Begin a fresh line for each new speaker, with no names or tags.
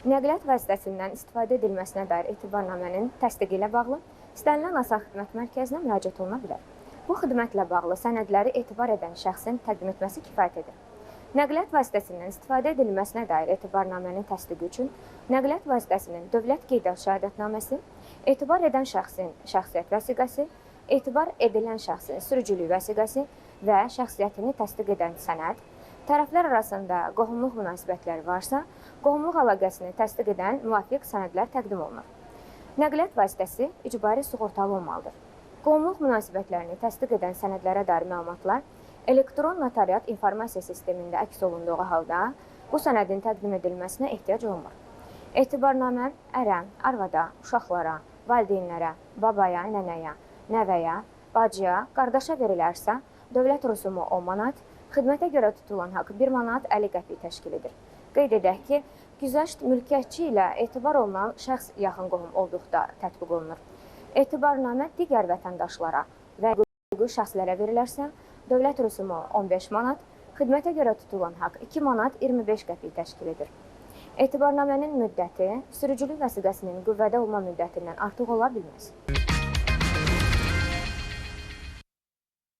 Nəqliyyat vasitəsindən istifadə edilməsinə dair etibarnamənin təsdiqi ilə bağlı istənilən asar xidmət mərkəzinə müraciət oluna bilər. Bu xidmətlə bağlı sənədləri etibar edən şəxsin təqdim etməsi kifayət edir. Nəqliyyat vasitəsindən istifadə edilməsinə dair etibarnamənin təsdiqi üçün nəqliyyat vasitəsinin dövlət qeydiyyat şəhadətnaməsi, etibar edən şəxsin şəxsiyyət vəsiqəsi, etibar edilən şəxsin sürücülük vəsiqəsi və şəxsiyyətini təsdiq edən sənəd, tərəflər arasında qohumluq münasibətləri varsa, qohumluq əlaqəsini təsdiq edən müvafiq sənədlər təqdim olunur. Nəqliyyat vasitəsi icbari sığortalı olmalıdır. Qohumluq münasibətlərini təsdiq edən sənədlərə dair məlumatlar elektron notariat informasiya sistemində əks olunduğu halda bu sənədin təqdim edilməsinə ehtiyac olmur. Etibarnamə ərə, arvada, uşaqlara, valideynlərə, babaya, nənəyə, nəvəyə, bacıya, qardaşa verilərsə, dövlət rüsumu 10 manat, xidmətə görə tutulan haqq 1 manat 50 qəpik təşkil edir. Qeyd edək ki, güzəşt mülkiyyətçi ilə etibar olunan şəxs yaxın qohum olduqda tətbiq olunur. Etibarnamə digər vətəndaşlara və hüquqi şəxslərə verilərsə, dövlət rüsumu 15 manat, xidmətə görə tutulan haqq 2 manat 25 qəpik təşkil edir. Etibarnamənin müddəti sürücülük vəsiqəsinin qüvvədə olma müddətindən artıq ola bilməz.